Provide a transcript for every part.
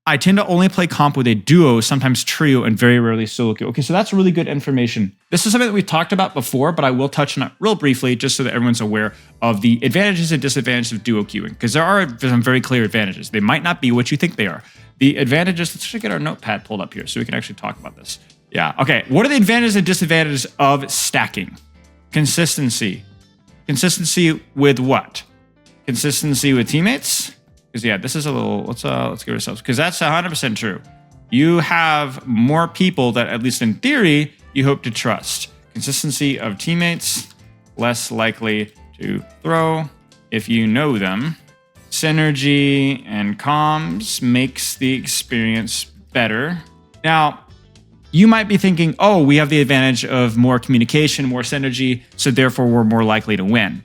I tend to only play comp with a duo, sometimes trio, and very rarely solo queue. Okay, so that's really good information. This is something that we've talked about before, but I will touch on it real briefly just so that everyone's aware of the advantages and disadvantages of duo queuing, because there are some very clear advantages. They might not be what you think they are. The advantages, let's just get our notepad pulled up here so we can actually talk about this. Yeah, okay. What are the advantages and disadvantages of stacking? Consistency. Consistency with what? Consistency with teammates? Because yeah, this is a little, let's give ourselves, because that's 100% true. You have more people that, at least in theory, you hope to trust. Consistency of teammates, less likely to throw if you know them. Synergy and comms makes the experience better. Now, you might be thinking, oh, we have the advantage of more communication, more synergy, so therefore we're more likely to win.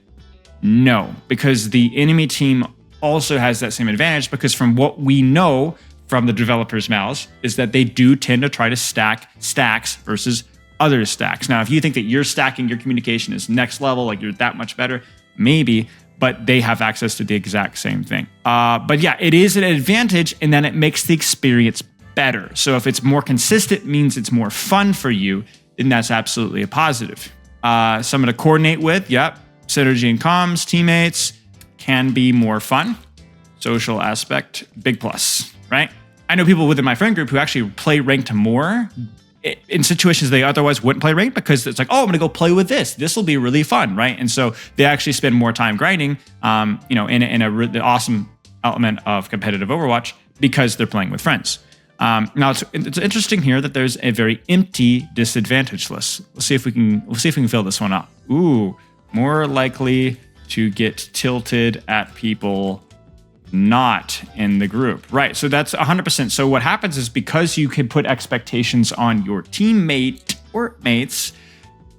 No, because the enemy team also has that same advantage, because from what we know from the developers' mouths is that they do tend to try to stack stacks versus other stacks. Now, if you think that you're stacking your communication is next level, like you're that much better, maybe, but they have access to the exact same thing. But yeah, it is an advantage, and then it makes the experience better. So if it's more consistent, means it's more fun for you, then that's absolutely a positive. Someone to coordinate with, yep. Synergy and comms, teammates, can be more fun. Social aspect, big plus, right? I know people within my friend group who actually play ranked more in situations they otherwise wouldn't play ranked, because it's like, oh, I'm gonna go play with this. This will be really fun, right? And so they actually spend more time grinding, in a really awesome element of competitive Overwatch, because they're playing with friends. Now it's interesting here that there's a very empty disadvantage list. We'll see if we can fill this one up. Ooh, more likely to get tilted at people not in the group. Right, so that's 100%. So what happens is, because you can put expectations on your teammate or mates,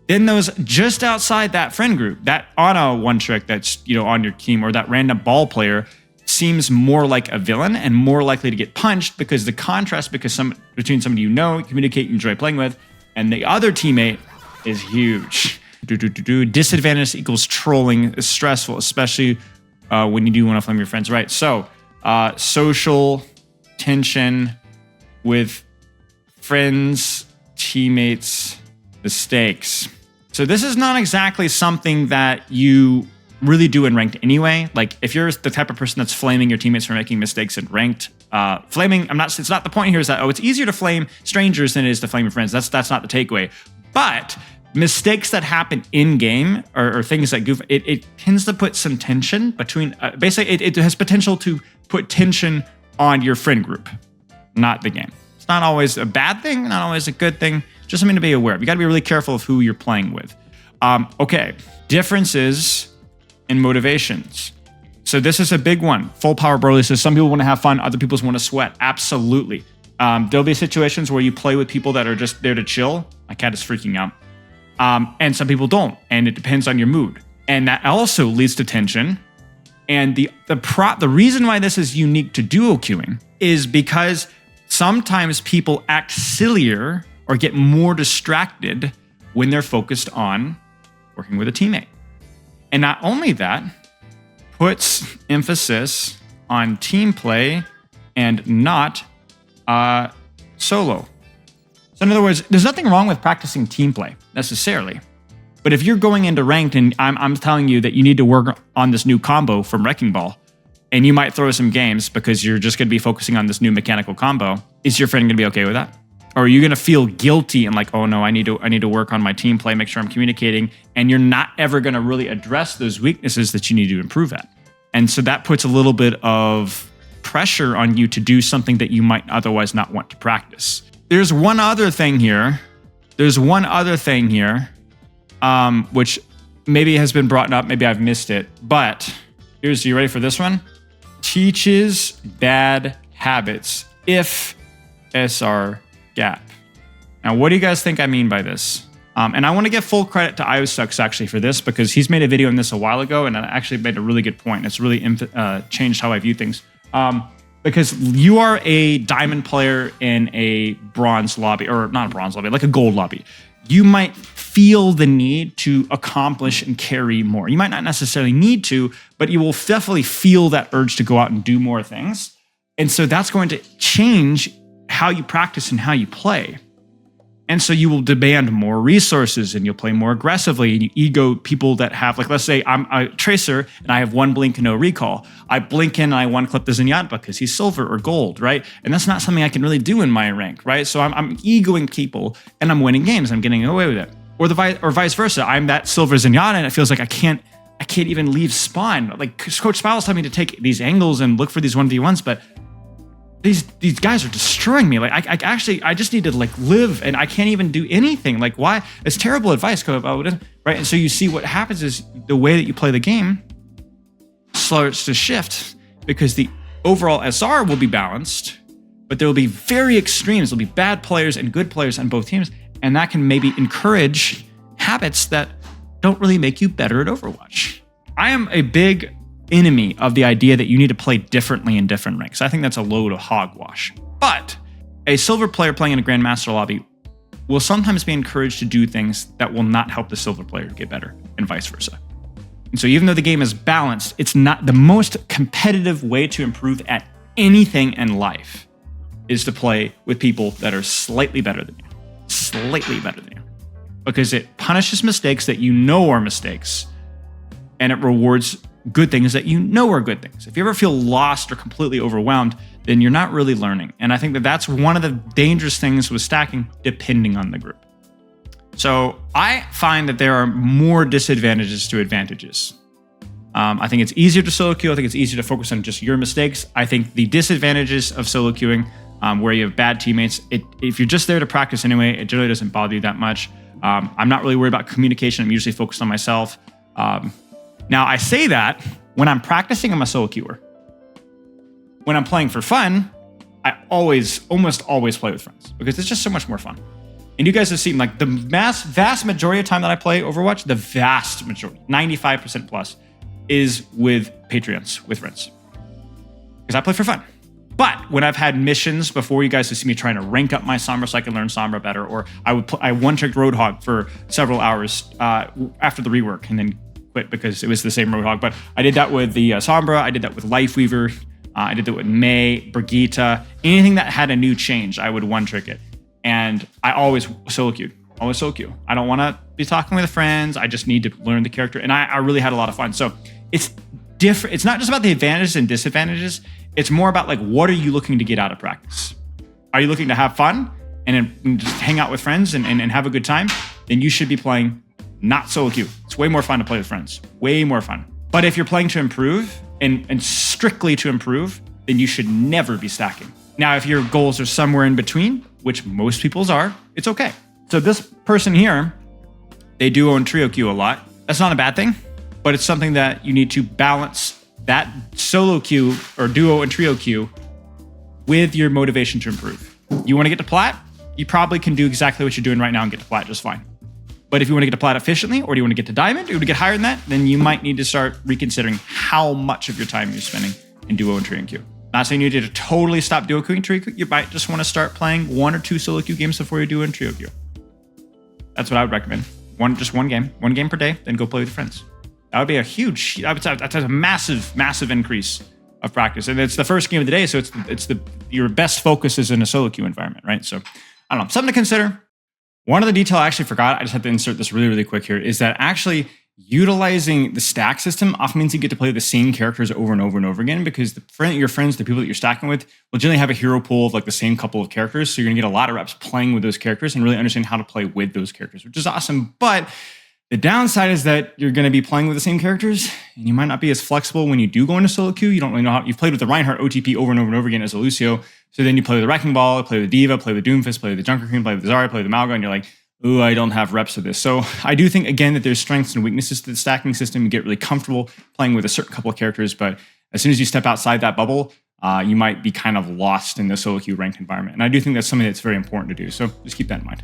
then those just outside that friend group, that on a one trick that's on your team, or that random ball player, seems more like a villain and more likely to get punched, because the contrast between somebody communicate, you enjoy playing with, and the other teammate is huge. Disadvantage equals trolling is stressful, especially when you do want to flame your friends, right? So social tension with friends, teammates, mistakes. So this is not exactly something that you really do in ranked anyway. Like, if you're the type of person that's flaming your teammates for making mistakes in ranked, flaming, it's not the point here is that, it's easier to flame strangers than it is to flame your friends. That's not the takeaway. But mistakes that happen in game, or things that goof, it tends to put some tension between, basically it has potential to put tension on your friend group, not the game. It's not always a bad thing, not always a good thing, just something to be aware of. You gotta be really careful of who you're playing with. Okay, differences in motivations. So this is a big one. Full power Broly says some people want to have fun, other people want to sweat. Absolutely. There'll be situations where you play with people that are just there to chill. My cat is freaking out. And some people don't, and it depends on your mood. And that also leads to tension. And the reason why this is unique to duo queuing is because sometimes people act sillier or get more distracted when they're focused on working with a teammate. And not only that, puts emphasis on team play and not solo. So in other words, there's nothing wrong with practicing team play necessarily. But if you're going into ranked and I'm telling you that you need to work on this new combo from Wrecking Ball, and you might throw some games because you're just going to be focusing on this new mechanical combo, is your friend going to be okay with that? Or are you going to feel guilty and like, oh no, I need to work on my team play, make sure I'm communicating, and you're not ever going to really address those weaknesses that you need to improve at? And so that puts a little bit of pressure on you to do something that you might otherwise not want to practice. There's one other thing here. Which maybe has been brought up, maybe I've missed it, but you ready for this one? Teaches bad habits if SR gap. Now, what do you guys think I mean by this? And I want to give full credit to IOSucks actually for this, because he's made a video on this a while ago, and I actually made a really good point. It's really changed how I view things. Because you are a diamond player in a bronze lobby, or not a bronze lobby, like a gold lobby. You might feel the need to accomplish and carry more. You might not necessarily need to, but you will definitely feel that urge to go out and do more things. And so that's going to change how you practice and how you play. And so you will demand more resources and you'll play more aggressively. And you ego people that have, like, let's say I'm a tracer and I have one blink and no recall. I blink in and I one clip the Zenyatta because he's silver or gold, right? And that's not something I can really do in my rank, right? So I'm egoing people and I'm winning games. I'm getting away with it. Or vice versa. I'm that silver Zenyatta and it feels like I can't even leave spawn. Like Coach Spilo's telling me to take these angles and look for these 1v1s, but these guys are destroying me. Like I just need to like live, and I can't even do anything. Like why? It's terrible advice, right? And so you see what happens is the way that you play the game starts to shift because the overall SR will be balanced, but there will be very extremes. There'll be bad players and good players on both teams, and that can maybe encourage habits that don't really make you better at Overwatch. I am a big enemy of the idea that you need to play differently in different ranks. I think that's a load of hogwash. But a silver player playing in a Grandmaster lobby will sometimes be encouraged to do things that will not help the silver player get better, and vice versa. And so even though the game is balanced, it's not the most competitive way to improve at anything in life is to play with people that are slightly better than you. Slightly better than you. Because it punishes mistakes that you know are mistakes, and it rewards good things that you know are good things. If you ever feel lost or completely overwhelmed, then you're not really learning. And I think that that's one of the dangerous things with stacking, depending on the group. So I find that there are more disadvantages to advantages. I think it's easier to solo queue. I think it's easier to focus on just your mistakes. I think the disadvantages of solo queuing, where you have bad teammates, if you're just there to practice anyway, it generally doesn't bother you that much. I'm not really worried about communication. I'm usually focused on myself. Now, I say that when I'm practicing, I'm a solo queuer. When I'm playing for fun, I almost always play with friends because it's just so much more fun. And you guys have seen like the vast majority of time that I play Overwatch, the vast majority, 95% plus, is with Patreons, with friends. Because I play for fun. But when I've had missions before, you guys have seen me trying to rank up my Sombra so I can learn Sombra better, or I one-tricked Roadhog for several hours after the rework and then quit because it was the same Roadhog. But I did that with the Sombra, I did that with Lifeweaver, I did that with Mei, Brigitte, anything that had a new change, I would one-trick it. And I always solo queued, always solo queue. I don't want to be talking with friends, I just need to learn the character. And I really had a lot of fun. So it's different. It's not just about the advantages and disadvantages. It's more about like, what are you looking to get out of practice? Are you looking to have fun and just hang out with friends and have a good time? Then you should be playing not solo queue. It's way more fun to play with friends, way more fun. But if you're playing to improve and strictly to improve, then you should never be stacking. Now, if your goals are somewhere in between, which most people's are, it's okay. So this person here, they duo and trio queue a lot. That's not a bad thing, but it's something that you need to balance that solo queue or duo and trio queue with your motivation to improve. You want to get to plat? You probably can do exactly what you're doing right now and get to plat just fine. But if you want to get to plat efficiently, or do you want to get to diamond, or you want to get higher than that, then you might need to start reconsidering how much of your time you're spending in duo and trio queue. Not saying you need to totally stop duo queuing, trio queue. You might just want to start playing 1 or 2 solo queue games before you do in trio queue. That's what I would recommend. Just one game per day, then go play with your friends. That would be a huge, that's a massive increase of practice. And it's the first game of the day, so your best focus is in a solo queue environment, right? So I don't know, something to consider. One other detail I actually forgot, I just have to insert this really quick here, is that actually utilizing the stack system often means you get to play the same characters over and over and over again, because your friends, the people that you're stacking with, will generally have a hero pool of like the same couple of characters. So you're gonna get a lot of reps playing with those characters and really understand how to play with those characters, which is awesome. But the downside is that you're going to be playing with the same characters, and you might not be as flexible when you do go into solo queue. You don't really know how. You've played with the Reinhardt OTP over and over and over again as a Lucio, so then you play with the Wrecking Ball, play with D.Va, play with Doomfist, play with the Junker Queen, play with the Zarya, play with the Malga, and you're like, ooh, I don't have reps of this. So I do think, again, that there's strengths and weaknesses to the stacking system. You get really comfortable playing with a certain couple of characters, but as soon as you step outside that bubble, you might be kind of lost in the solo queue ranked environment. And I do think that's something that's very important to do. So just keep that in mind.